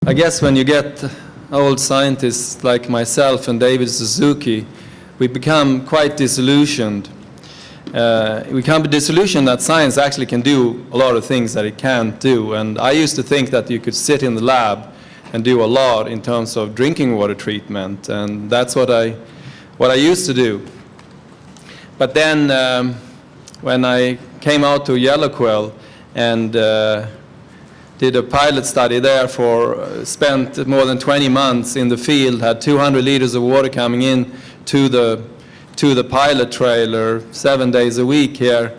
I guess when you get old scientists like myself and David Suzuki, we become quite disillusioned. We become disillusioned that science actually can do a lot of things that it can't do. And I used to think that you could sit in the lab and do a lot in terms of drinking water treatment, and that's what I used to do. But then when I came out to Yellowquill and did a pilot study there spent more than 20 months in the field, had 200 liters of water coming in to the pilot trailer 7 days a week here,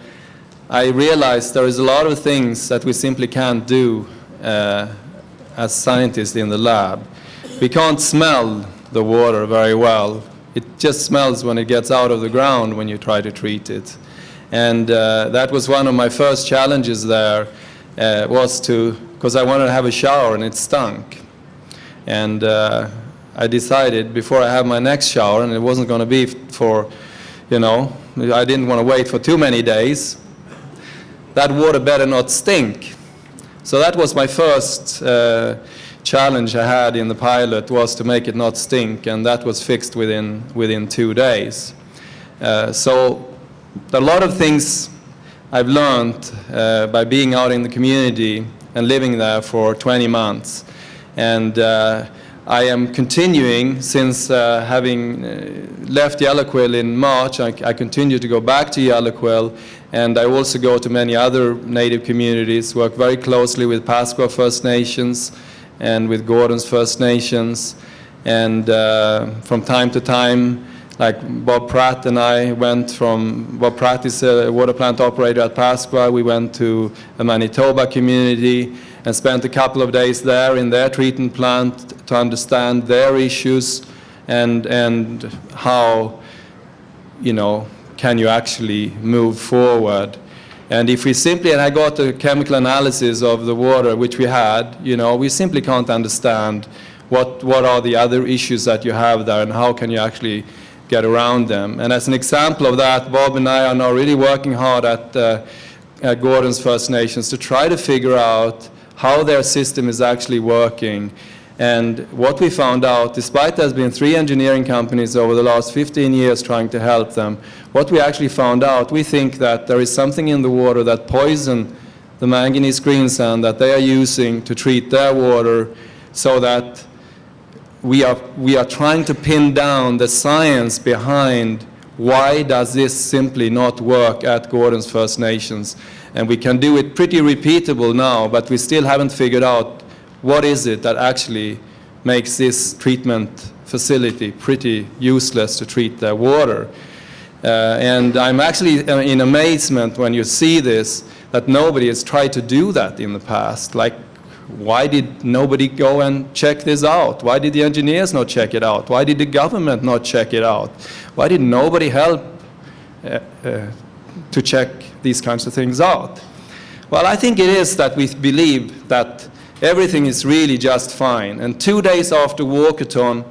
I realized there is a lot of things that we simply can't do as scientists in the lab. We can't smell the water very well. It just smells when it gets out of the ground when you try to treat it. And that was one of my first challenges there, because I wanted to have a shower and it stunk. And I decided before I have my next shower, and it wasn't going to be for, I didn't want to wait for too many days, that water better not stink. So that was my first challenge I had in the pilot, was to make it not stink, and that was fixed within 2 days. So a lot of things I've learned by being out in the community and living there for 20 months. And I am continuing, since having left Yellowquill in March, I continue to go back to Yellowquill, and I also go to many other native communities, work very closely with Pasqua First Nations and with Gordon's First Nations. And from time to time, like Bob Pratt and I Bob Pratt is a water plant operator at Pasqua. We went to a Manitoba community and spent a couple of days there in their treatment plant to understand their issues and how, can you actually move forward. And if we simply, and I got a chemical analysis of the water, which we had, we simply can't understand what are the other issues that you have there and how can you actually get around them. And as an example of that, Bob and I are now really working hard at Gordon's First Nations to try to figure out how their system is actually working. And what we found out, despite there's been 3 engineering companies over the last 15 years trying to help them, what we actually found out, we think that there is something in the water that poison the manganese green sand that they are using to treat their water, so that we are trying to pin down the science behind why does this simply not work at Gordon's First Nations. And we can do it pretty repeatable now, but we still haven't figured out what is it that actually makes this treatment facility pretty useless to treat their water. And I'm actually in amazement when you see this, that nobody has tried to do that in the past. Like, why did nobody go and check this out? Why did the engineers not check it out? Why did the government not check it out? Why did nobody help to check these kinds of things out? Well, I think it is that we believe that everything is really just fine. And 2 days after Walkathon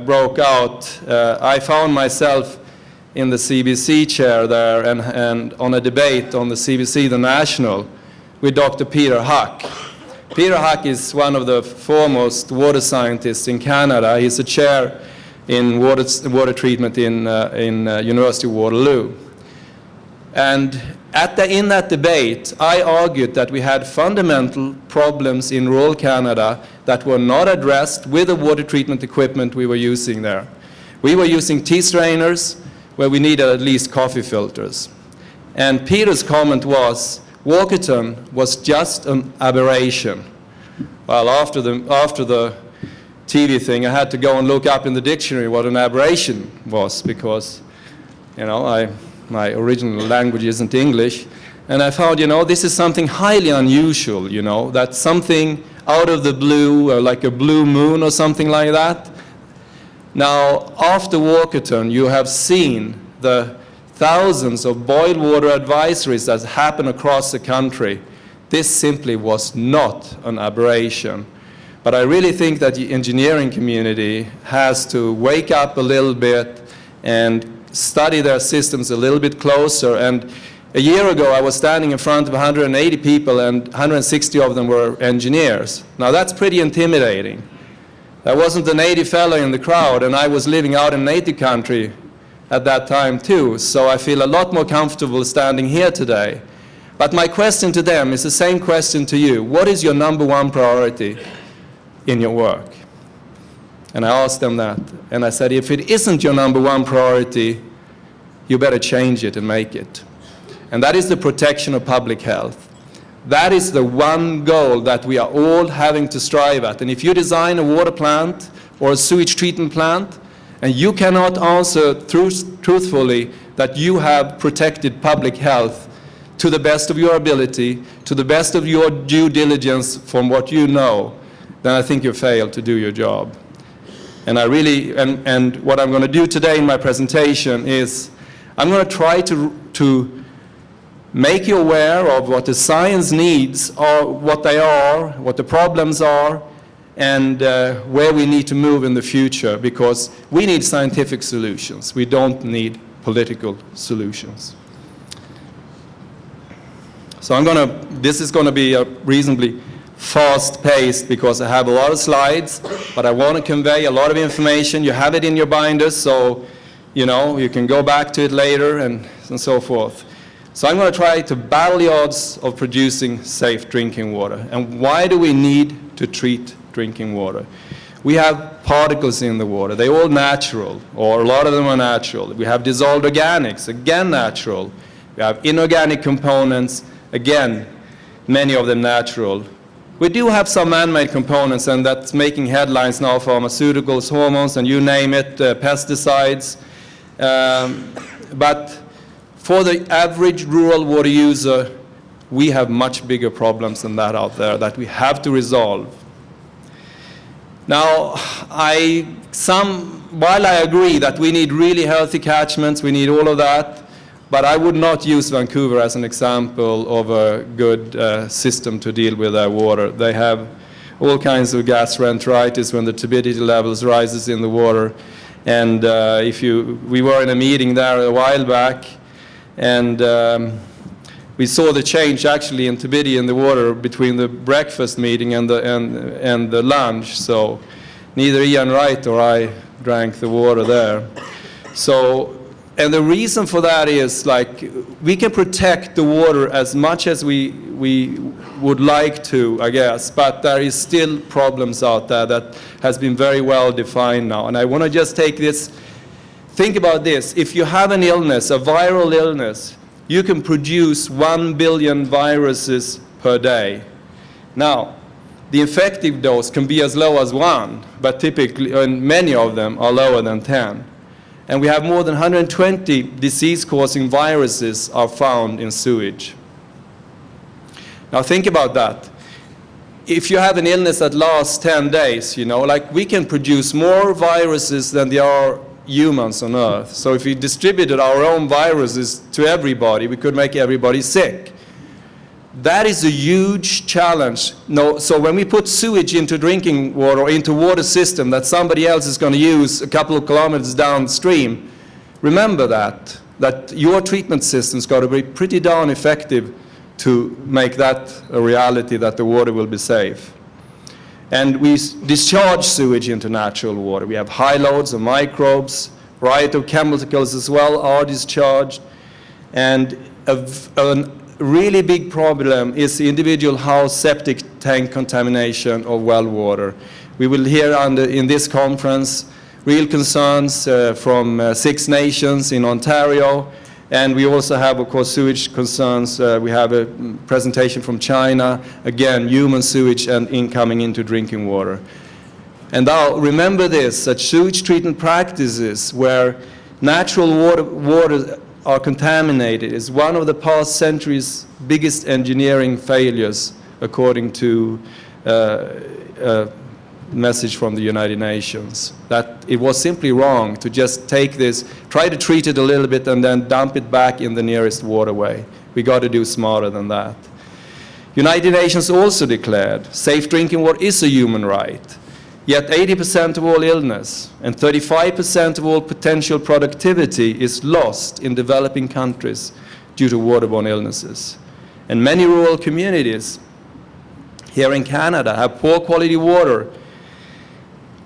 broke out, I found myself in the CBC chair there and on a debate on the CBC, the National, with Dr. Peter Huck. Peter Huck is one of the foremost water scientists in Canada. He's a chair in water treatment in University of Waterloo. And in that debate, I argued that we had fundamental problems in rural Canada that were not addressed with the water treatment equipment we were using there. We were using tea strainers where we needed at least coffee filters. And Peter's comment was, Walkathon was just an aberration. Well, after the TV thing, I had to go and look up in the dictionary what an aberration was, because, my original language isn't English. And I found, this is something highly unusual, that something out of the blue, or like a blue moon or something like that. Now, after Walkathon, you have seen the thousands of boiled water advisories that happen across the country. This simply was not an aberration. But I really think that the engineering community has to wake up a little bit and study their systems a little bit closer. And A year ago, I was standing in front of 180 people, and 160 of them were engineers. Now, that's pretty intimidating. I wasn't a native fellow in the crowd, and I was living out in native country at that time too, so I feel a lot more comfortable standing here today. But my question to them is the same question to you. What is your number one priority in your work? And I asked them that, and I said, if it isn't your number one priority, you better change it and make it. And that is the protection of public health. That is the one goal that we are all having to strive at. And if you design a water plant or a sewage treatment plant, and you cannot answer truthfully that you have protected public health to the best of your ability, to the best of your due diligence from what you know, then I think you failed to do your job. And I really, and what I'm going to do today in my presentation is I'm going to try to make you aware of what the science needs, or what they are, what the problems are, and where we need to move in the future, because we need scientific solutions. We don't need political solutions. So this is going to be a reasonably fast-paced, because I have a lot of slides, but I want to convey a lot of information. You have it in your binders, so you know you can go back to it later and so forth. So I'm going to try to battle the odds of producing safe drinking water. And why do we need to treat drinking water? We have particles in the water. They're all natural, or a lot of them are natural. We have dissolved organics, again natural. We have inorganic components, again, many of them natural. We do have some man-made components, and that's making headlines now, pharmaceuticals, hormones, and you name it, pesticides. But for the average rural water user, we have much bigger problems than that out there that we have to resolve. Now, while I agree that we need really healthy catchments, we need all of that, but I would not use Vancouver as an example of a good system to deal with their water. They have all kinds of gastroenteritis when the turbidity levels rises in the water. And we were in a meeting there a while back, and we saw the change actually in turbidity in the water between the breakfast meeting and the lunch. So neither Ian Wright or I drank the water there. So, and the reason for that is, like, we can protect the water as much as we would like to, I guess, but there is still problems out there that has been very well defined now. And I want to just take this, think about this. If you have an illness, a viral illness, you can produce 1 billion viruses per day. Now, the effective dose can be as low as 1, but typically, and many of them are lower than 10. And we have more than 120 disease-causing viruses are found in sewage. Now think about that. If you have an illness that lasts 10 days, you know, like, we can produce more viruses than there are humans on Earth. So if we distributed our own viruses to everybody, we could make everybody sick. That is a huge challenge. No, so when we put sewage into drinking water or into water system that somebody else is going to use a couple of kilometers downstream, remember that your treatment system's got to be pretty darn effective to make that a reality, that the water will be safe. And we discharge sewage into natural water. We have high loads of microbes, variety of chemicals as well are discharged. And a really big problem is the individual house septic tank contamination of well water. We will hear in this conference real concerns from 6 nations in Ontario, and we also have, of course, sewage concerns. We have a presentation from China, again, human sewage and incoming into drinking water. And now remember this, that sewage treatment practices where natural water are contaminated is one of the past century's biggest engineering failures, according to a message from the United Nations. That it was simply wrong to just take this, try to treat it a little bit, and then dump it back in the nearest waterway. We got to do smarter than that. United Nations also declared safe drinking water is a human right. Yet 80% of all illness and 35% of all potential productivity is lost in developing countries due to waterborne illnesses. And many rural communities here in Canada have poor quality water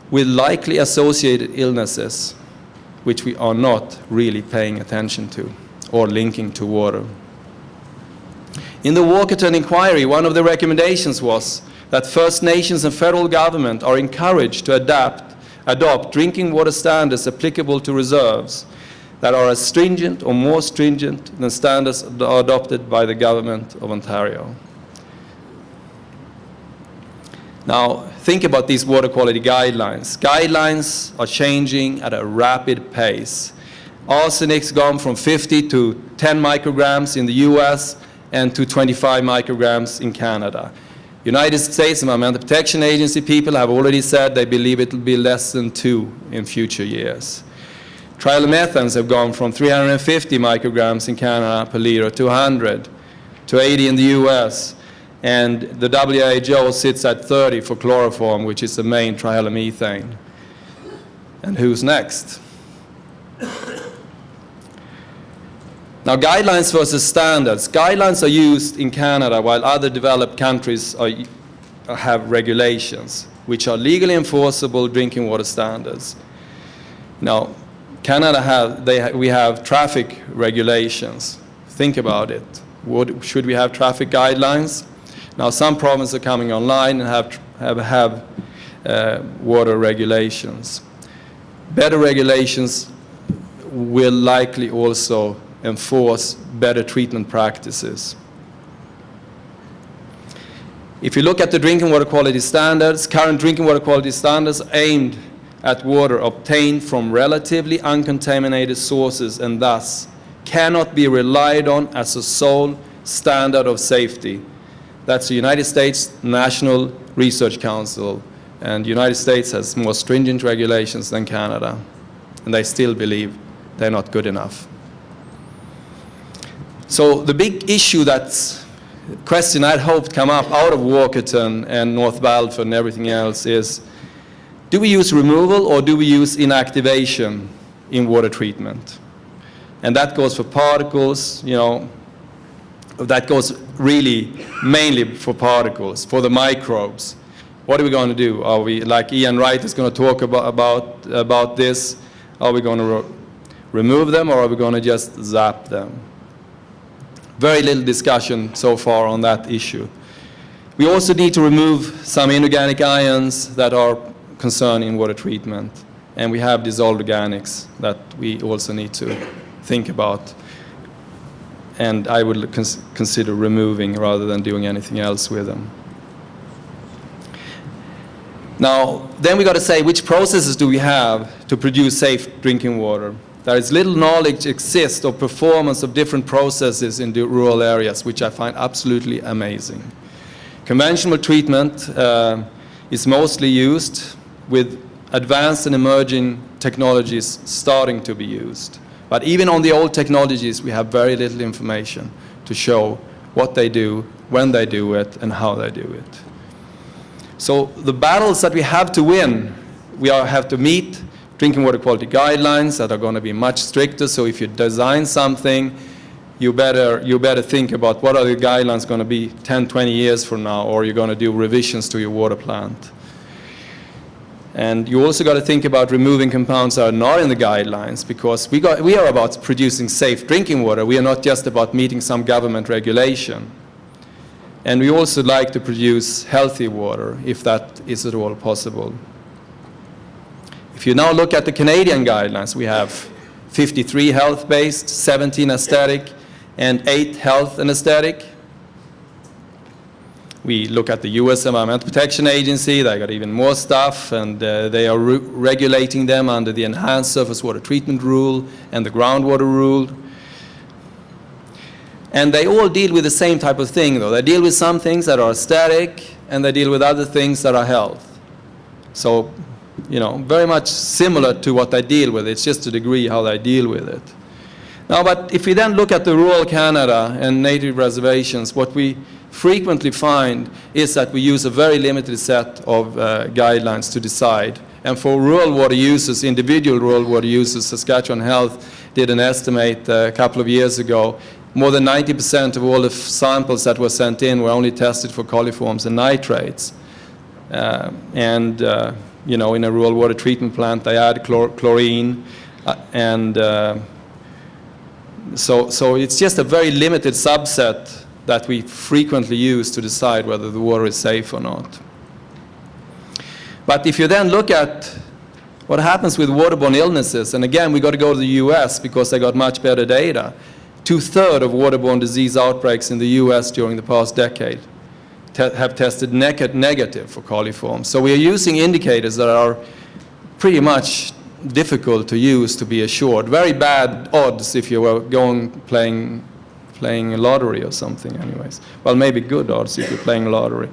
with likely associated illnesses, which we are not really paying attention to or linking to water. In the Walkerton inquiry, one of the recommendations was that First Nations and federal government are encouraged to adopt drinking water standards applicable to reserves that are as stringent or more stringent than standards adopted by the government of Ontario. Now, think about these water quality guidelines. Guidelines are changing at a rapid pace. Arsenic's gone from 50 to 10 micrograms in the US and to 25 micrograms in Canada. United States Environmental Protection Agency people have already said they believe it will be less than 2 in future years. Trimethanes have gone from 350 micrograms in Canada per liter to 100, to 80 in the US, and the WHO sits at 30 for chloroform, which is the main trihalometane. And who's next? Now, guidelines versus standards. Guidelines are used in Canada while other developed countries have regulations, which are legally enforceable drinking water standards. Now, Canada we have traffic regulations. Think about it. Should we have traffic guidelines? Now, some provinces are coming online and have water regulations. Better regulations will likely also enforce better treatment practices. If you look at the drinking water quality standards, current drinking water quality standards aimed at water obtained from relatively uncontaminated sources and thus cannot be relied on as a sole standard of safety. That's the United States National Research Council, and the United States has more stringent regulations than Canada, and they still believe they're not good enough. So the big issue, question I'd hoped come up out of Walkerton and North Balfour and everything else is, do we use removal or do we use inactivation in water treatment? And that goes for particles, that goes really mainly for particles, for the microbes. What are we going to do? Are we, like Ian Wright is going to talk about this, are we going to remove them or are we going to just zap them? Very little discussion so far on that issue. We also need to remove some inorganic ions that are concerned in water treatment. And we have dissolved organics that we also need to think about. And I would consider removing rather than doing anything else with them. Now, then we got to say, which processes do we have to produce safe drinking water? There is little knowledge exists of performance of different processes in the rural areas, which I find absolutely amazing. Conventional treatment is mostly used, with advanced and emerging technologies starting to be used. But even on the old technologies, we have very little information to show what they do, when they do it, and how they do it. So the battles that we have to win, we have to meet drinking water quality guidelines that are going to be much stricter. So if you design something, you better think about what are the guidelines going to be 10, 20 years from now, or you're going to do revisions to your water plant. And you also got to think about removing compounds that are not in the guidelines, because we are about producing safe drinking water. We are not just about meeting some government regulation. And we also like to produce healthy water, if that is at all possible. If you now look at the Canadian guidelines, we have 53 health-based, 17 aesthetic, and 8 health and aesthetic. We look at the US Environmental Protection Agency, they got even more stuff, and they are regulating them under the Enhanced Surface Water Treatment Rule and the Groundwater Rule. And they all deal with the same type of thing, though. They deal with some things that are aesthetic, and they deal with other things that are health. So, very much similar to what they deal with. It's just a degree how they deal with it. Now, but if we then look at the rural Canada and native reservations, what we frequently find is that we use a very limited set of guidelines to decide. And for rural water users, individual rural water users, Saskatchewan Health did an estimate a couple of years ago. more than 90% of all the samples that were sent in were only tested for coliforms and nitrates. You know, in a rural water treatment plant, they add chlorine, so it's just a very limited subset that we frequently use to decide whether the water is safe or not. But if you then look at what happens with waterborne illnesses, and again, we got to go to the US because they got much better data. 2/3 of waterborne disease outbreaks in the US during the past decade have tested negative for coliforms. So we are using indicators that are pretty much difficult to use to be assured. Very bad odds if you were playing a lottery or something anyways. Well, maybe good odds if you're playing a lottery.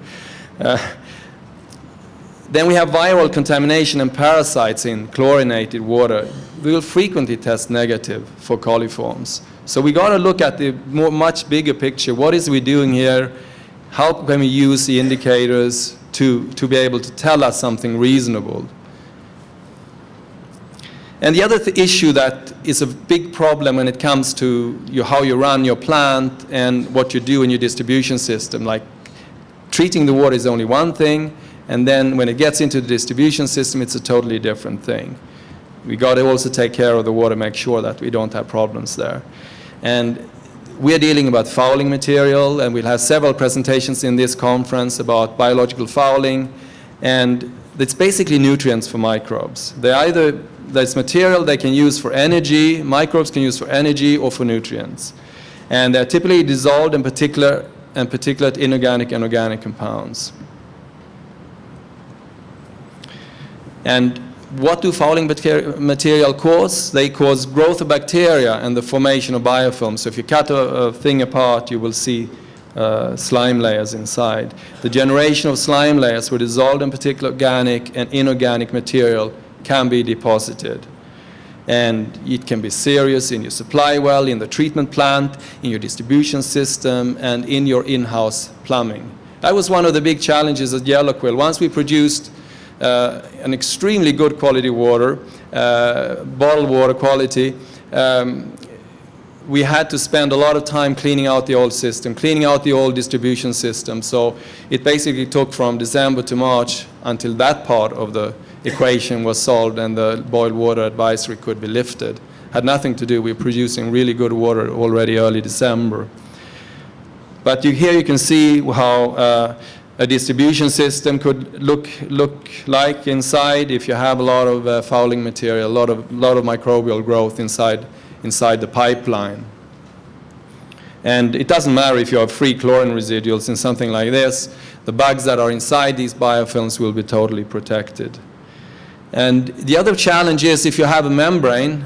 Then we have viral contamination and parasites in chlorinated water. We will frequently test negative for coliforms. So we got to look at the much bigger picture. What is we doing here? How can we use the indicators to be able to tell us something reasonable? And the other issue that is a big problem when it comes to how you run your plant and what you do in your distribution system, like treating the water is only one thing, and then when it gets into the distribution system, it's a totally different thing. We got to also take care of the water, make sure that we don't have problems there. And we're dealing about fouling material, and we'll have several presentations in this conference about biological fouling, and it's basically nutrients for microbes. There's material they can use for energy, microbes can use for energy or for nutrients. And they're typically dissolved in particulate inorganic and organic compounds. And what do fouling material cause? They cause growth of bacteria and the formation of biofilms. So if you cut a thing apart, you will see slime layers inside. The generation of slime layers where dissolved in particular organic and inorganic material can be deposited. And it can be serious in your supply well, in the treatment plant, in your distribution system, and in your in-house plumbing. That was one of the big challenges at Yellow Quill. Once we produced an extremely good quality water, bottled water quality, we had to spend a lot of time cleaning out the old system, cleaning out the old distribution system. So it basically took from December to March until that part of the equation was solved and the boiled water advisory could be lifted. Had nothing to do with producing really good water already early December. But here you can see how a distribution system could look like inside if you have a lot of fouling material, a lot of microbial growth inside the pipeline. And it doesn't matter if you have free chlorine residuals in something like this, the bugs that are inside these biofilms will be totally protected. And the other challenge is if you have a membrane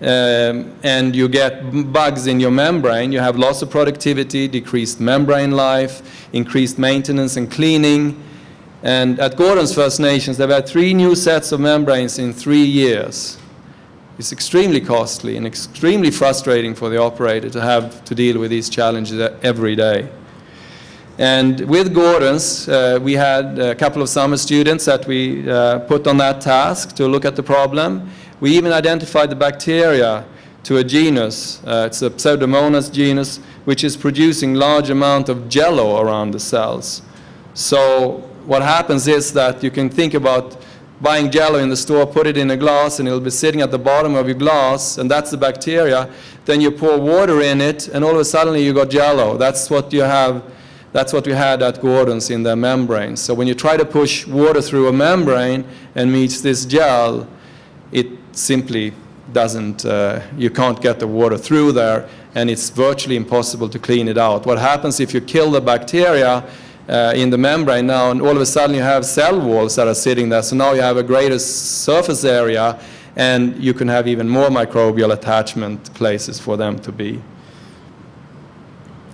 and you get bugs in your membrane, you have loss of productivity, decreased membrane life, increased maintenance and cleaning. And at Gordon's First Nations, they've had 3 new sets of membranes in 3 years. It's extremely costly and extremely frustrating for the operator to have to deal with these challenges every day. And with Gordon's, we had a couple of summer students that we put on that task to look at the problem. We even identified the bacteria to a genus, it's a Pseudomonas genus, which is producing large amount of jello around the cells. So what happens is that you can think about buying jello in the store, put it in a glass, and it'll be sitting at the bottom of your glass, and that's the bacteria. Then you pour water in it, and all of a sudden you got jello. That's what you have. That's what we had at Gordon's in their membranes. So when you try to push water through a membrane and meets this gel, it simply doesn't, you can't get the water through there, and it's virtually impossible to clean it out. What happens if you kill the bacteria in the membrane now, and all of a sudden you have cell walls that are sitting there, so now you have a greater surface area, and you can have even more microbial attachment places for them to be.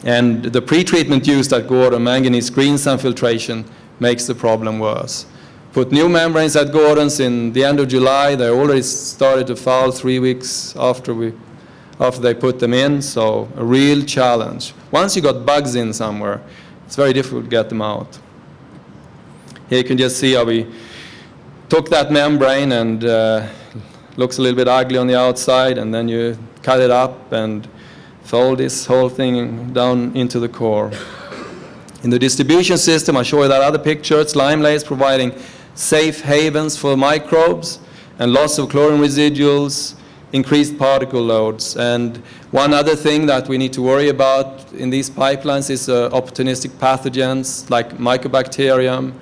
And the pre-treatment used at Gordon, manganese green sun filtration, makes the problem worse. Put new membranes at Gordon's in the end of July. They already started to foul 3 weeks after they put them in, so a real challenge. Once you got bugs in somewhere, it's very difficult to get them out. Here you can just see how we took that membrane, and looks a little bit ugly on the outside, and then you cut it up, and fold this whole thing down into the core. In the distribution system, I show you that other picture. It's lime layers providing safe havens for microbes and loss of chlorine residuals, increased particle loads. And one other thing that we need to worry about in these pipelines is opportunistic pathogens like Mycobacterium.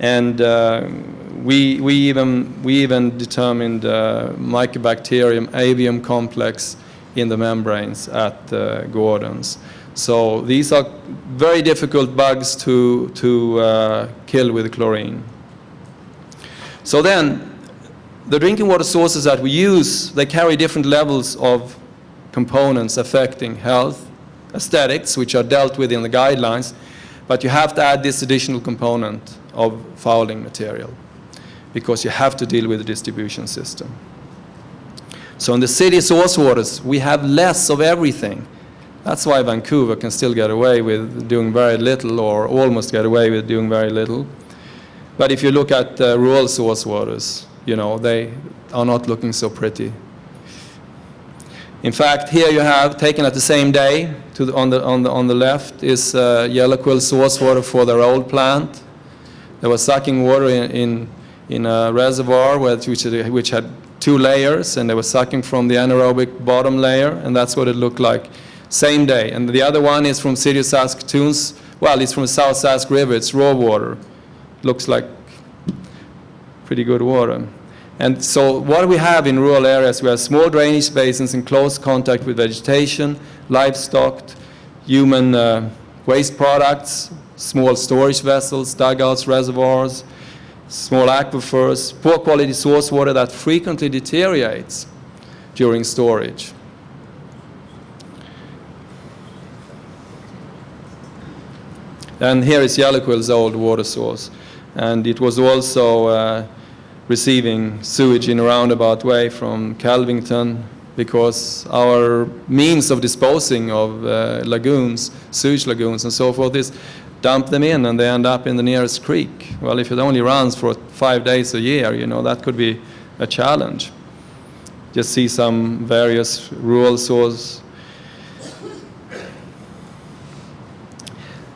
And we even determined Mycobacterium avium complex in the membranes at Gordon's. So these are very difficult bugs to kill with chlorine. So then, the drinking water sources that we use, they carry different levels of components affecting health, aesthetics, which are dealt with in the guidelines, but you have to add this additional component of fouling material because you have to deal with the distribution system. So in the city source waters, we have less of everything. That's why Vancouver can still get away with doing very little, or almost get away with doing very little. But if you look at rural source waters, you know, they are not looking so pretty. In fact, here you have, taken at the same day, on the left is yellow quill source water for their old plant. They were sucking water in a reservoir which had 2 layers, and they were sucking from the anaerobic bottom layer, and that's what it looked like. Same day. And the other one is from City of Saskatoon's, well, it's from South Sask River, it's raw water. Looks like pretty good water. And so what we have in rural areas, we have small drainage basins in close contact with vegetation, livestock, human waste products, small storage vessels, dugouts, reservoirs, small aquifers, poor quality source water that frequently deteriorates during storage. And here is Yellowquill's old water source. And it was also receiving sewage in a roundabout way from Calvington, because our means of disposing of lagoons, sewage lagoons and so forth, is dump them in and they end up in the nearest creek. Well, if it only runs for 5 days a year, you know, that could be a challenge. Just see some various rural sources.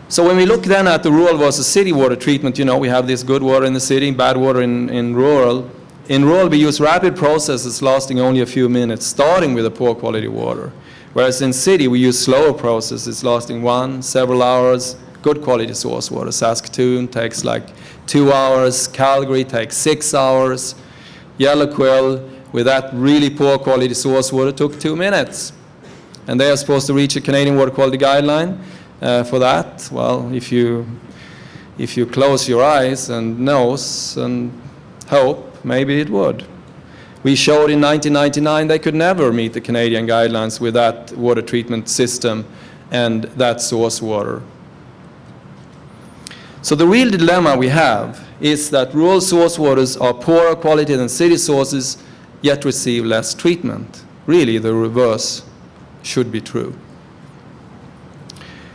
So when we look then at the rural versus city water treatment, you know, we have this good water in the city, bad water in rural. In rural, we use rapid processes lasting only a few minutes, starting with the poor quality water. Whereas in city, we use slower processes lasting several hours, good quality source water. Saskatoon takes like 2 hours, Calgary takes 6 hours. Yellowquill, with that really poor quality source water, took 2 minutes. And they are supposed to reach a Canadian water quality guideline. For that, well, if you close your eyes and nose and hope, maybe it would. We showed in 1999 they could never meet the Canadian guidelines with that water treatment system and that source water. So the real dilemma we have is that rural source waters are poorer quality than city sources, yet receive less treatment. Really, the reverse should be true.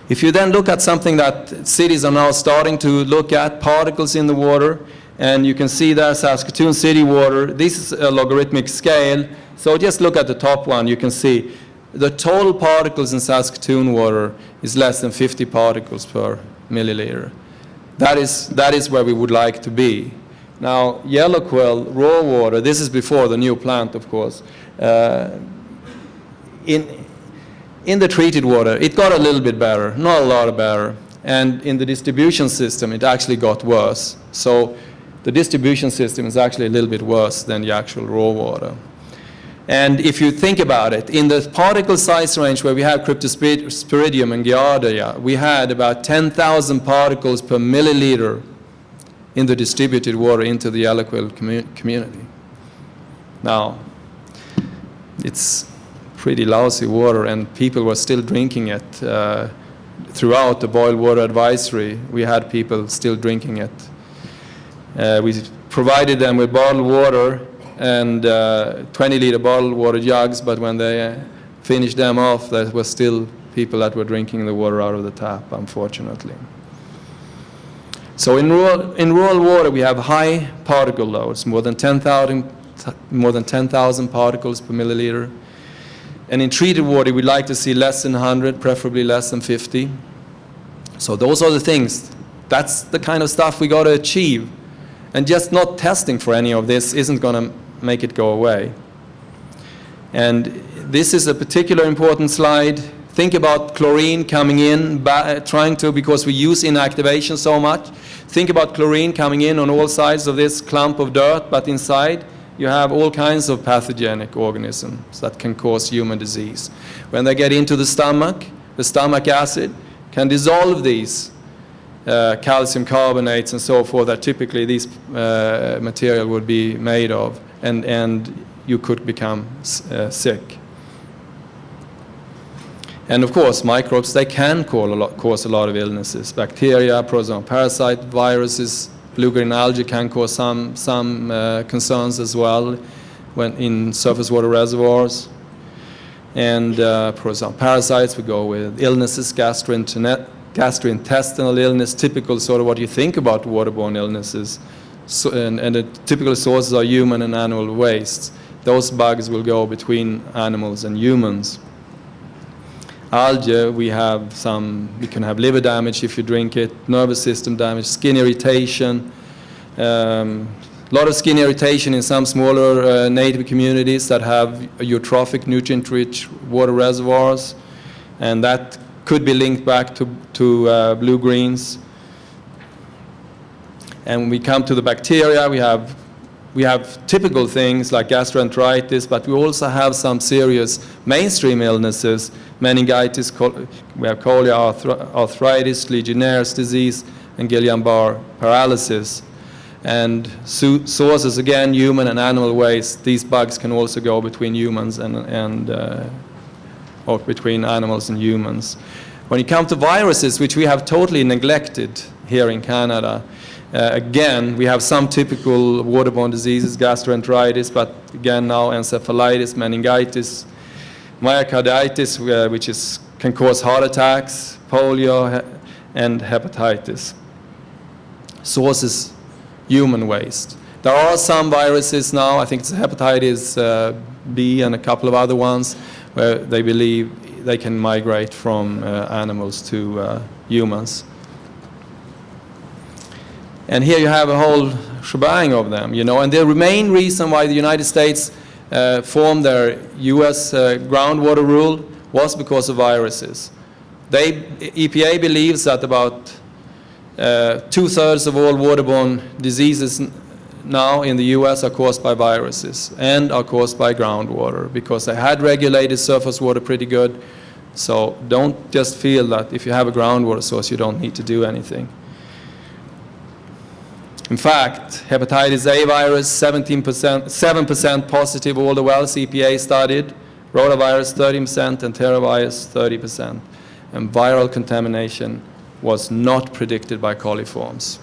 If you then look at something that cities are now starting to look at, particles in the water, and you can see there Saskatoon city water. This is a logarithmic scale, so just look at the top one. You can see the total particles in Saskatoon water is less than 50 particles per milliliter. That is where we would like to be. Now, Yellowquill raw water, this is before the new plant, of course. In the treated water, it got a little bit better, not a lot better. And in the distribution system, it actually got worse. So the distribution system is actually a little bit worse than the actual raw water. And if you think about it, in the particle size range where we have Cryptosporidium and Giardia, we had about 10,000 particles per milliliter in the distributed water into the Yellowquill community. Now, it's pretty lousy water, and people were still drinking it. Throughout the boiled water advisory, we had people still drinking it. We provided them with bottled water and 20-liter bottled water jugs, but when they finished them off, there were still people that were drinking the water out of the tap, unfortunately. So in rural water, we have high particle loads, more than 10,000 particles per milliliter. And in treated water, we'd like to see less than 100, preferably less than 50. So those are the things. That's the kind of stuff we got to achieve. And just not testing for any of this isn't going to make it go away. And this is a particular important slide. Think about chlorine coming in, because we use inactivation so much. Think about chlorine coming in on all sides of this clump of dirt, but inside you have all kinds of pathogenic organisms that can cause human disease. When they get into the stomach acid can dissolve these calcium carbonates and so forth that typically this material would be made of, and you could become sick. And of course, microbes, they can cause a lot of illnesses. Bacteria, protozoan parasite, viruses, blue-green algae can cause some concerns as well when in surface water reservoirs. And protozoan parasites, we go with illnesses, gastrointestinal illness, typical sort of what you think about waterborne illnesses. So, and the typical sources are human and animal wastes. Those bugs will go between animals and humans. Algae, we can have liver damage if you drink it, nervous system damage, skin irritation, a lot of skin irritation in some smaller native communities that have eutrophic, nutrient-rich water reservoirs, and that could be linked back to blue-greens. And when we come to the bacteria, we have typical things like gastroenteritis, but we also have some serious mainstream illnesses, meningitis, we have arthritis, Legionnaire's disease, and Guillain-Barré paralysis. And sources, again, human and animal waste. These bugs can also go between humans or between animals and humans. When you come to viruses, which we have totally neglected here in Canada, again, we have some typical waterborne diseases, gastroenteritis, but again now encephalitis, meningitis, myocarditis, which can cause heart attacks, polio, and hepatitis. Sources, human waste. There are some viruses now, I think it's hepatitis B and a couple of other ones, where they believe they can migrate from animals to humans. And here you have a whole shebang of them, and the main reason why the United States formed their US groundwater rule was because of viruses. EPA believes that about 2/3 of all waterborne diseases now in the US are caused by viruses and are caused by groundwater, because they had regulated surface water pretty good. So don't just feel that if you have a groundwater source you don't need to do anything. In fact, hepatitis A virus, 7% positive all the wells EPA studied, rotavirus 30%, and enterovirus 30%. And viral contamination was not predicted by coliforms.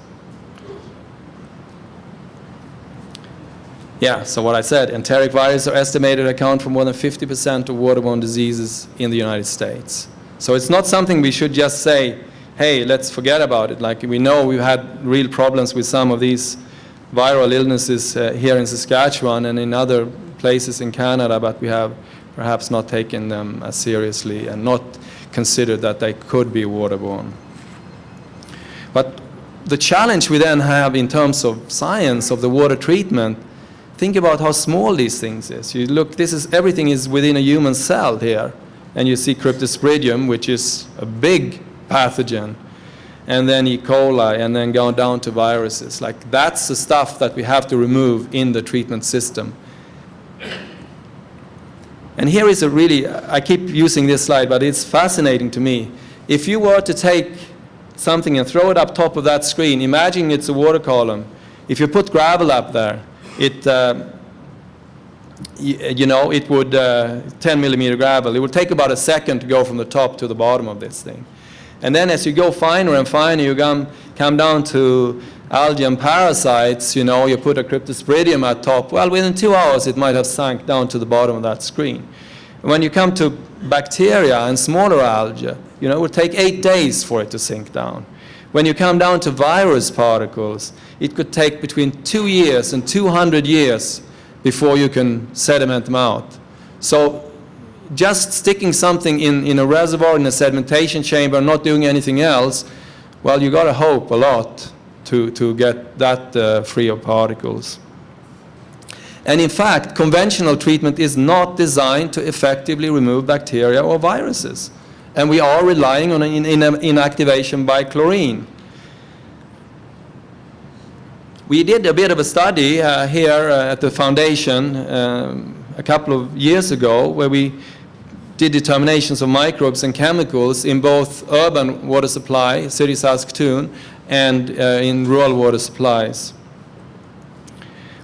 Yeah, so what I said, enteric viruses are estimated to account for more than 50% of waterborne diseases in the United States. So it's not something we should just say, hey, let's forget about it. Like, we know we've had real problems with some of these viral illnesses here in Saskatchewan and in other places in Canada, but we have perhaps not taken them as seriously and not considered that they could be waterborne. But the challenge we then have in terms of science of the water treatment, think about how small these things is. You look, everything is within a human cell here, and you see Cryptosporidium, which is a big pathogen, and then E. coli, and then going down to viruses. Like, that's the stuff that we have to remove in the treatment system. And here is I keep using this slide, but it's fascinating to me. If you were to take something and throw it up top of that screen, imagine it's a water column. If you put gravel up there, it would, 10 millimeter gravel, it would take about a second to go from the top to the bottom of this thing. And then as you go finer and finer, you come down to algae and parasites, you put a Cryptosporidium at top. Well, within 2 hours, it might have sunk down to the bottom of that screen. When you come to bacteria and smaller algae, it would take 8 days for it to sink down. When you come down to virus particles, it could take between 2 years and 200 years before you can sediment them out. So just sticking something in a reservoir, in a sedimentation chamber, not doing anything else, well, you got to hope a lot to get that free of particles. And in fact, conventional treatment is not designed to effectively remove bacteria or viruses. And we are relying on inactivation by chlorine. We did a bit of a study here at the foundation a couple of years ago, where we did determinations of microbes and chemicals in both urban water supply, City Saskatoon, and in rural water supplies.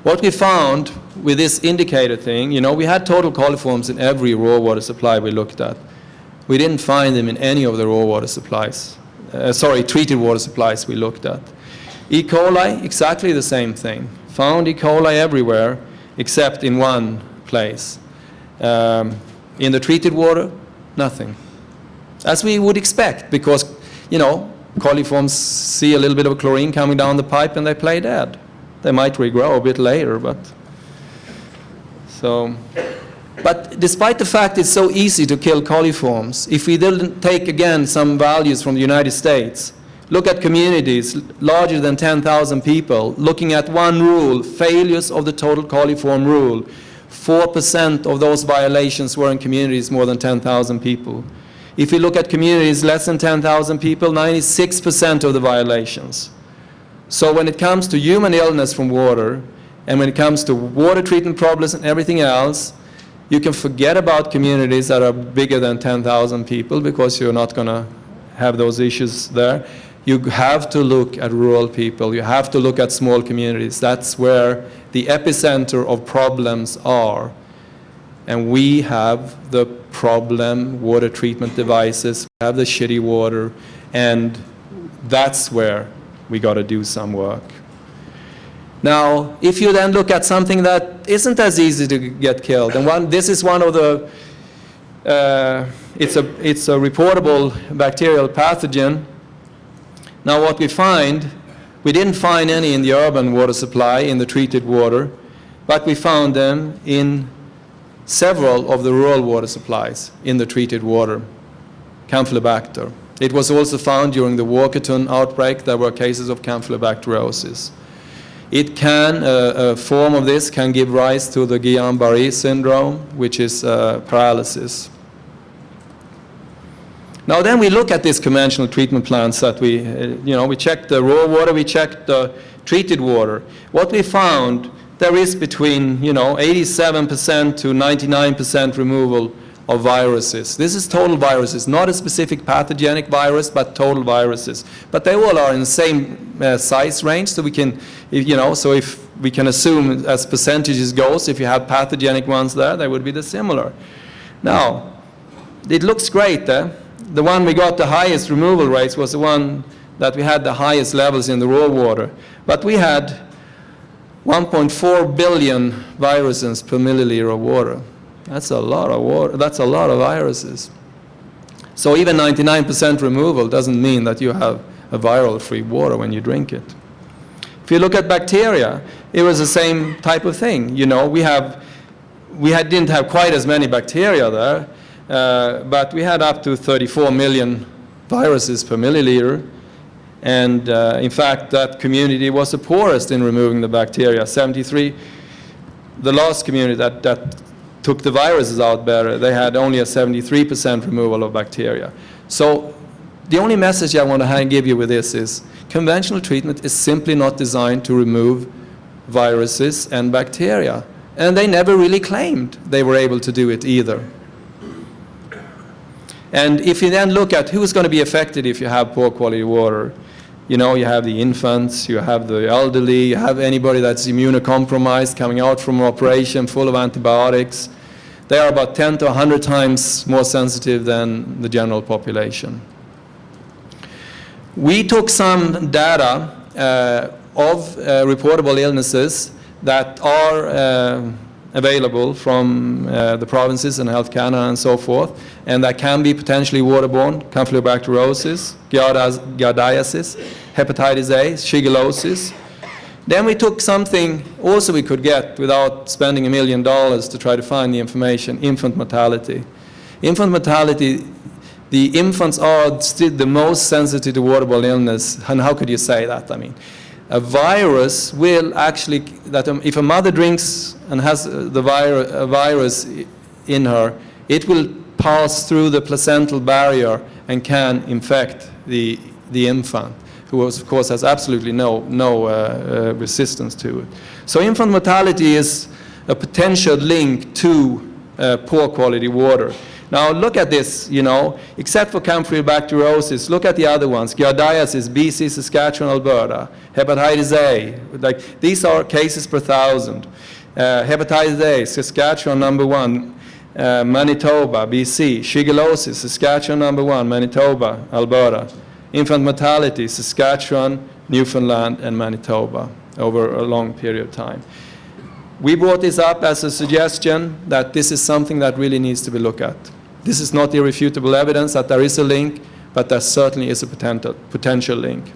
What we found with this indicator thing, you know, we had total coliforms in every raw water supply we looked at. We didn't find them in any of the raw water supplies, treated water supplies we looked at. E. coli, exactly the same thing. Found E. coli everywhere except in one place. In the treated water, nothing. As we would expect, because, you know, coliforms see a little bit of chlorine coming down the pipe and they play dead. They might regrow a bit later, but despite the fact it's so easy to kill coliforms, if we then take again some values from the United States, look at communities larger than 10,000 people, looking at one rule, failures of the total coliform rule, 4% of those violations were in communities more than 10,000 people. If you look at communities less than 10,000 people, 96% of the violations. So when it comes to human illness from water, and when it comes to water treatment problems and everything else, you can forget about communities that are bigger than 10,000 people, because you're not going to have those issues there. You have to look at rural people. You have to look at small communities. That's where the epicenter of problems are. And we have the problem water treatment devices, we have the shitty water, and that's where we got to do some work. Now, if you then look at something that isn't as easy to get killed, and this is one of the, it's a reportable bacterial pathogen. Now what we find, we didn't find any in the urban water supply, in the treated water, but we found them in several of the rural water supplies in the treated water, Campylobacter. It was also found during the Walkerton outbreak. There were cases of Campylobacteriosis. It can, a form of this can give rise to the Guillain-Barré syndrome, which is paralysis. Now then we look at these conventional treatment plants that we checked the raw water, we checked the treated water. What we found, there is between 87% to 99% removal of viruses. This is total viruses, not a specific pathogenic virus, but total viruses. But they all are in the same size range, so we can, if we can assume as percentages goes, if you have pathogenic ones there, they would be similar. Now, it looks great there. The one we got the highest removal rates was the one that we had the highest levels in the raw water. But we had 1.4 billion viruses per milliliter of water. That's a lot of water. That's a lot of viruses. So even 99% removal doesn't mean that you have a viral-free water when you drink it. If you look at bacteria, it was the same type of thing. We didn't have quite as many bacteria there, but we had up to 34 million viruses per milliliter. And in fact, that community was the poorest in removing the bacteria. 73, the last community that took the viruses out better, they had only a 73% removal of bacteria. So the only message I want to give you with this is conventional treatment is simply not designed to remove viruses and bacteria. And they never really claimed they were able to do it either. And if you then look at who's going to be affected if you have poor quality water, you have the infants, you have the elderly, you have anybody that's immunocompromised coming out from an operation full of antibiotics. They are about 10 to 100 times more sensitive than the general population. We took some data of reportable illnesses that are available from the provinces and Health Canada and so forth, and that can be potentially waterborne: Campylobacteriosis, giardiasis, hepatitis A, shigellosis. Then we took something also we could get without spending $1 million to try to find the information: infant mortality. Infant mortality, the infants are still the most sensitive to waterborne illness. And how could you say that? I mean, a virus will actually, if a mother drinks and has the a virus in her, it will pass through the placental barrier and can infect the infant, who of course has absolutely no resistance to it. So infant mortality is a potential link to poor quality water. Now look at this, you know, except for campylobacteriosis, look at the other ones. Giardiasis, BC, Saskatchewan, Alberta. Hepatitis A, like these are cases per 1,000. Hepatitis A, Saskatchewan #1, Manitoba, BC. Shigellosis, Saskatchewan #1, Manitoba, Alberta. Infant mortality, Saskatchewan, Newfoundland, and Manitoba over a long period of time. We brought this up as a suggestion that this is something that really needs to be looked at. This is not irrefutable evidence that there is a link, but there certainly is a potential link.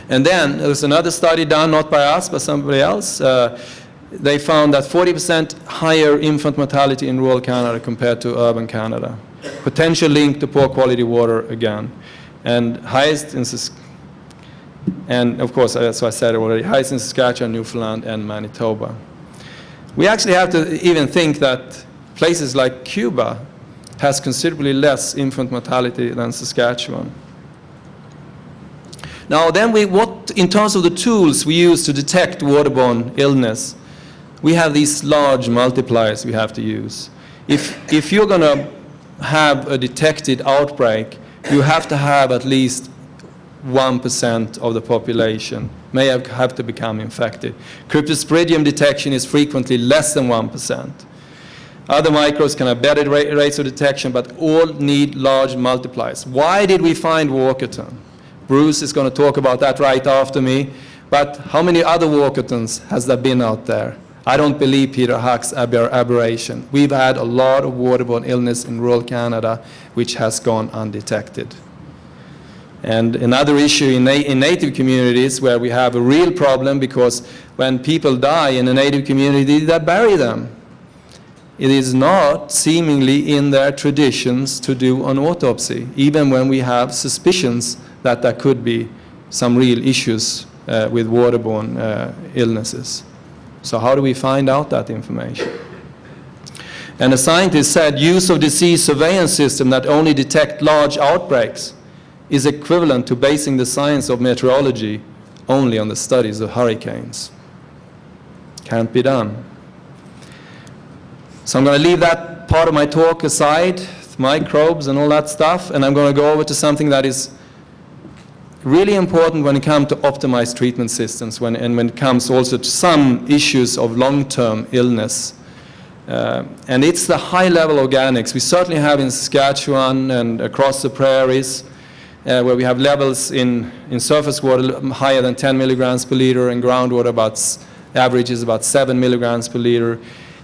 And then there's another study done, not by us, but somebody else. They found that 40% higher infant mortality in rural Canada compared to urban Canada. Potential link to poor quality water again. And highest in and of course, as I said already, highest in Saskatchewan, Newfoundland, and Manitoba. We actually have to even think that places like Cuba has considerably less infant mortality than Saskatchewan. Now then, in terms of the tools we use to detect waterborne illness, we have these large multipliers we have to use. If you're going to have a detected outbreak, you have to have at least 1% of the population may have to become infected. Cryptosporidium detection is frequently less than 1%. Other microbes can have better rates of detection, but all need large multipliers. Why did we find Walkerton? Bruce is going to talk about that right after me, but how many other Walkertons has there been out there? I don't believe Peter Huck's aberration. We've had a lot of waterborne illness in rural Canada which has gone undetected. And another issue in native communities where we have a real problem, because when people die in a native community, they bury them. It is not seemingly in their traditions to do an autopsy, even when we have suspicions that there could be some real issues with waterborne illnesses. So how do we find out that information? And a scientist said use of disease surveillance system that only detect large outbreaks is equivalent to basing the science of meteorology only on the studies of hurricanes. Can't be done. So I'm going to leave that part of my talk aside, microbes and all that stuff, and I'm going to go over to something that is really important when it comes to optimized treatment systems, when it comes also to some issues of long-term illness. And it's the high-level organics. We certainly have in Saskatchewan and across the prairies, where we have levels in surface water higher than 10 milligrams per liter, and groundwater average is about 7 milligrams per liter.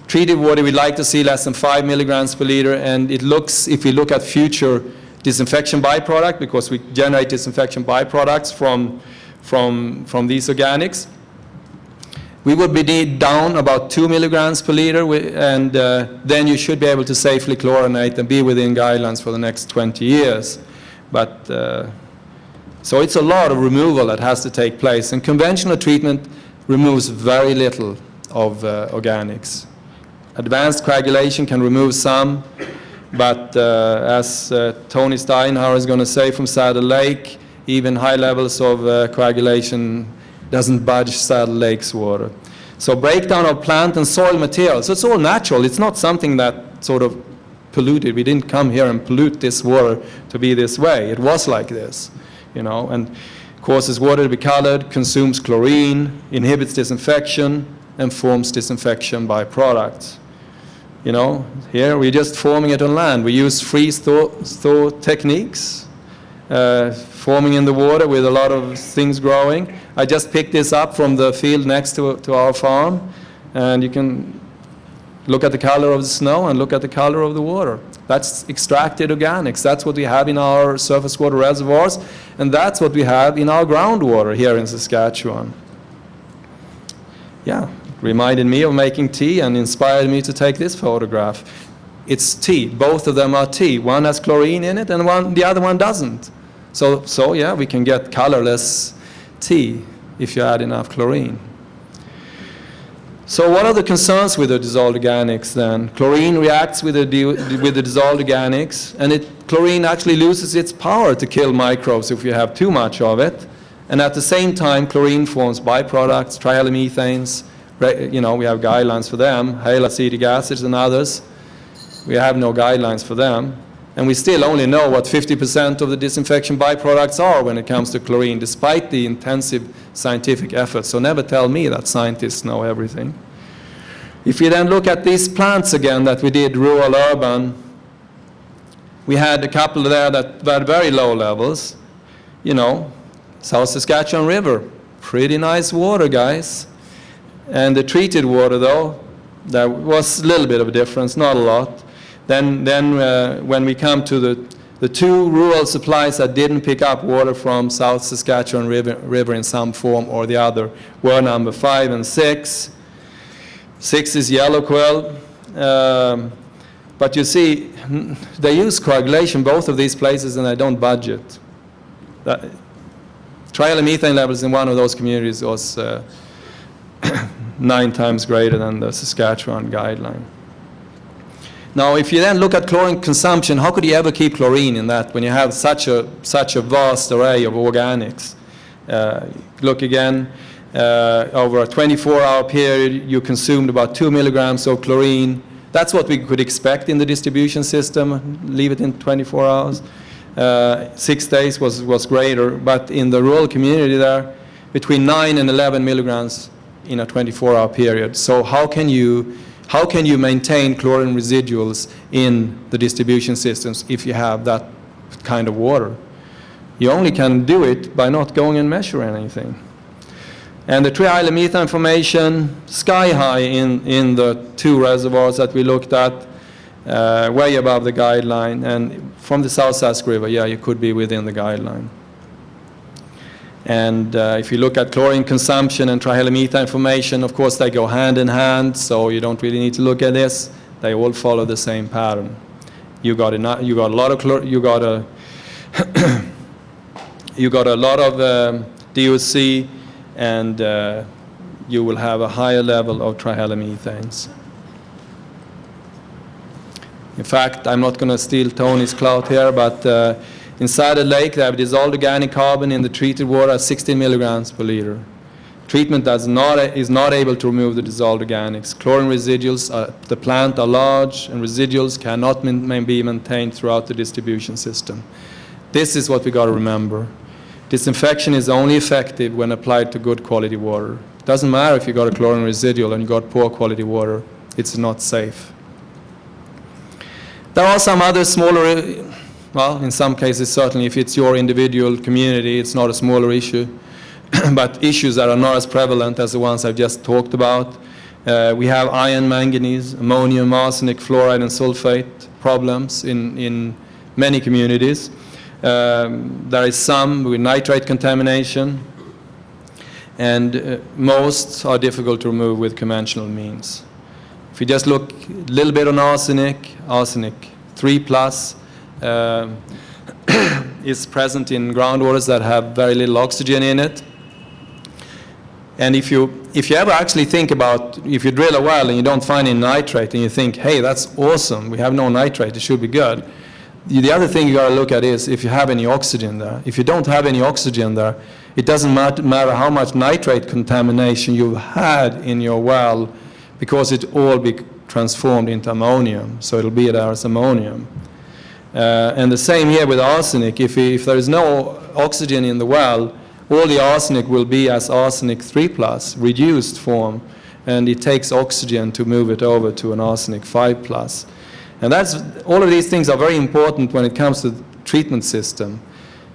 Treated water, we'd like to see less than 5 milligrams per liter, and it looks, if we look at future disinfection byproduct, because we generate disinfection byproducts from these organics, we would be down about 2 milligrams per liter, and then you should be able to safely chlorinate and be within guidelines for the next 20 years. But, so it's a lot of removal that has to take place, and conventional treatment removes very little of organics. Advanced coagulation can remove some, but as Tony Steinhauer is going to say from Saddle Lake, even high levels of coagulation doesn't budge Saddle Lake's water. So breakdown of plant and soil materials, it's all natural. It's not something that sort of polluted. We didn't come here and pollute this water to be this way. It was like this, you know, and causes water to be colored, consumes chlorine, inhibits disinfection, and forms disinfection byproducts. You know, here we're just forming it on land. We use freeze-thaw techniques, forming in the water with a lot of things growing. I just picked this up from the field next to our farm, and you can look at the color of the snow and look at the color of the water. That's extracted organics. That's what we have in our surface water reservoirs, and that's what we have in our groundwater here in Saskatchewan. Yeah. Reminded me of making tea and inspired me to take this photograph. it's T. Both of them are T. One has chlorine in it and the other one doesn't. So yeah, we can get colorless tea if you add enough chlorine. So what are the concerns with the dissolved organics then? Chlorine reacts with the dissolved organics, and chlorine actually loses its power to kill microbes if you have too much of it. And at the same time, chlorine forms byproducts, trihalomethane. We have guidelines for them, haloacetic acids and others. We have no guidelines for them. And we still only know what 50% of the disinfection byproducts are when it comes to chlorine, despite the intensive scientific effort. So never tell me that scientists know everything. If you then look at these plants again that we did rural urban, we had a couple there that were at very low levels. South Saskatchewan River, pretty nice water, guys. And the treated water, though, there was a little bit of a difference, not a lot. Then when we come to the two rural supplies that didn't pick up water from South Saskatchewan River in some form or the other were number 5 and 6. 6 is yellow quill. But you see, they use coagulation, both of these places, and they don't budget. Trihalomethane levels in one of those communities was 9 times greater than the Saskatchewan guideline. Now, if you then look at chlorine consumption, how could you ever keep chlorine in that when you have such a vast array of organics? Look again, over a 24-hour period, you consumed about 2 milligrams of chlorine. That's what we could expect in the distribution system, leave it in 24 hours. 6 days was greater, but in the rural community there, between 9 and 11 milligrams in a 24-hour period. So how can you maintain chlorine residuals in the distribution systems if you have that kind of water? You only can do it by not going and measuring anything. And the trihalomethane formation, sky high in the 2 reservoirs that we looked at, way above the guideline. And from the South Sask River, yeah, you could be within the guideline. And if you look at chlorine consumption and trihalomethane formation, of course, they go hand in hand, so you don't really need to look at this. They all follow the same pattern. You got a lot of DOC, and you will have a higher level of trihalomethanes. In fact, I'm not going to steal Tony's clout here, but inside the lake, they have dissolved organic carbon in the treated water at 16 milligrams per liter. Treatment is not able to remove the dissolved organics. Chlorine residuals at the plant are large, and residuals cannot be maintained throughout the distribution system. This is what we got to remember. Disinfection is only effective when applied to good quality water. It doesn't matter if you got a chlorine residual and you got poor quality water. It's not safe. There are some other smaller, well, in some cases, certainly if it's your individual community, it's not a smaller issue, but issues that are not as prevalent as the ones I've just talked about. We have iron, manganese, ammonium, arsenic, fluoride, and sulfate problems in many communities. There is some with nitrate contamination, and most are difficult to remove with conventional means. If you just look a little bit on arsenic 3+, is present in groundwaters that have very little oxygen in it. And if you ever actually think about, if you drill a well and you don't find any nitrate and you think, hey, that's awesome, we have no nitrate, it should be good. The other thing you got to look at is if you have any oxygen there. If you don't have any oxygen there, it doesn't matter how much nitrate contamination you've had in your well, because it all be transformed into ammonium, so it'll be there as ammonium. And the same here with arsenic. If there is no oxygen in the well, all the arsenic will be as arsenic 3+, reduced form, and it takes oxygen to move it over to an arsenic 5+. And all of these things are very important when it comes to the treatment system.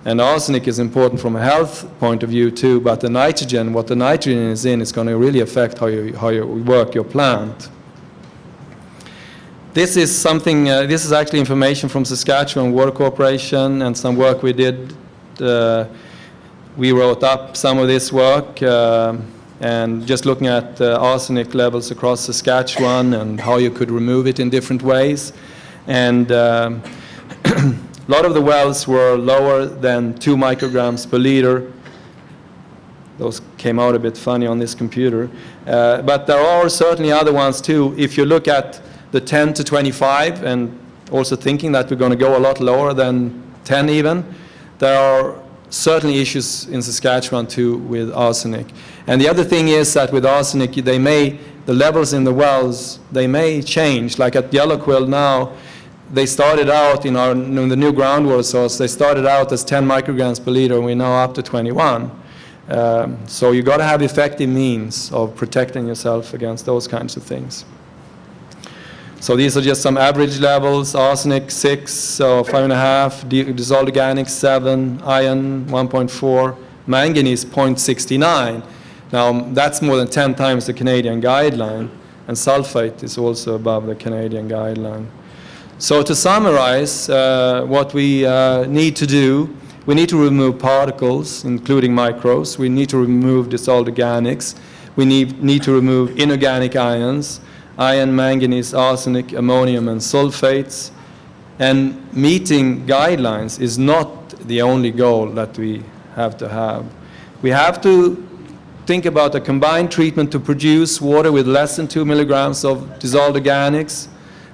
And arsenic is important from a health point of view too, but the nitrogen, what the nitrogen is in, is going to really affect how you work your plant. This is something, this is actually information from Saskatchewan Water Corporation and some work we did. We wrote up some of this work and just looking at arsenic levels across Saskatchewan and how you could remove it in different ways. And a lot of the wells were lower than 2 micrograms per liter. Those came out a bit funny on this computer. But there are certainly other ones too. If you look at the 10 to 25, and also thinking that we're going to go a lot lower than 10 even, there are certainly issues in Saskatchewan too with arsenic. And the other thing is that with arsenic, the levels in the wells, they may change. Like at Yellowquill now, they started out in the new groundwater source, they started out as 10 micrograms per liter, and we're now up to 21. So you got to have effective means of protecting yourself against those kinds of things. So these are just some average levels: arsenic 6, so 5.5, dissolved organics 7, iron 1.4, manganese 0.69. Now that's more than 10 times the Canadian guideline, and sulfate is also above the Canadian guideline. So to summarize what we need to do, we need to remove particles, including microbes. We need to remove dissolved organics. We need to remove inorganic ions, iron, manganese, arsenic, ammonium, and sulfates. And meeting guidelines is not the only goal that we have to have. We have to think about a combined treatment to produce water with less than 2 milligrams of dissolved organics,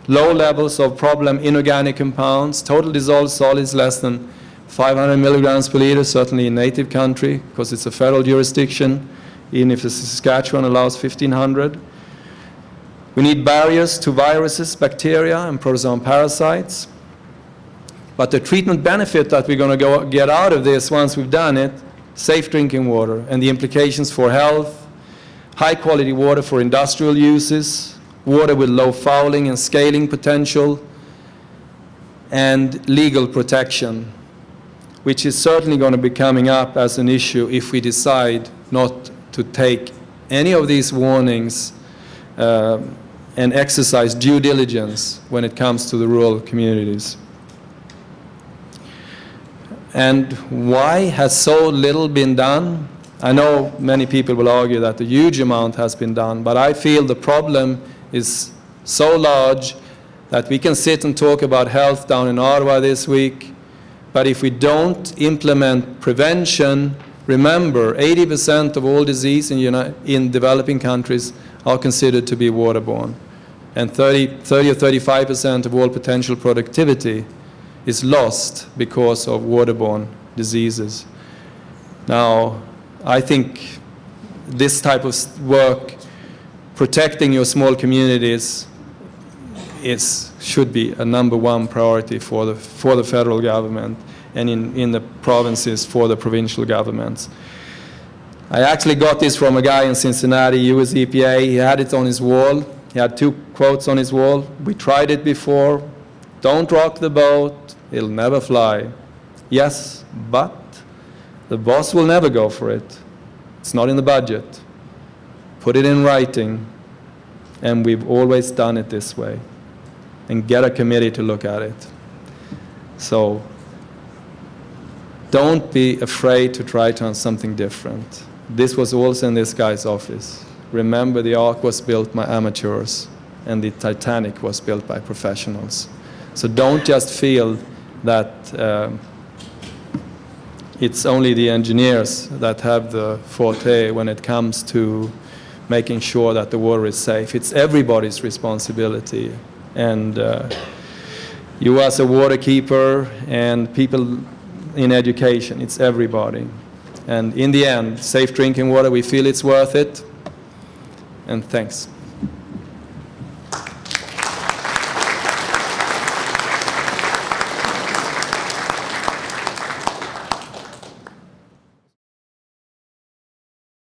low levels of problem inorganic compounds, total dissolved solids less than 500 milligrams per liter, certainly in native country, because it's a federal jurisdiction, even if the Saskatchewan allows 1,500. We need barriers to viruses, bacteria, and protozoan parasites. But the treatment benefit that we're going to get out of this once we've done it, safe drinking water, and the implications for health, high quality water for industrial uses, water with low fouling and scaling potential, and legal protection, which is certainly going to be coming up as an issue if we decide not to take any of these warnings and exercise due diligence when it comes to the rural communities. And why has so little been done? I know many people will argue that a huge amount has been done, but I feel the problem is so large that we can sit and talk about health down in Ottawa this week, but if we don't implement prevention, remember 80% of all disease in developing countries are considered to be waterborne, and 30 or 35% of all potential productivity is lost because of waterborne diseases. Now, I think this type of work, protecting your small communities, should be a #1 priority for the federal government, and in the provinces for the provincial governments. I actually got this from a guy in Cincinnati, US EPA. He had it on his wall. He had 2 quotes on his wall. "We tried it before. Don't rock the boat. It'll never fly. Yes, but the boss will never go for it. It's not in the budget. Put it in writing, and we've always done it this way. And get a committee to look at it." So don't be afraid to try something different. This was also in this guy's office. Remember, the Ark was built by amateurs, and the Titanic was built by professionals. So don't just feel that it's only the engineers that have the forte when it comes to making sure that the water is safe. It's everybody's responsibility. And you as a water keeper and people in education, it's everybody. And in the end, safe drinking water, we feel it's worth it. And thanks.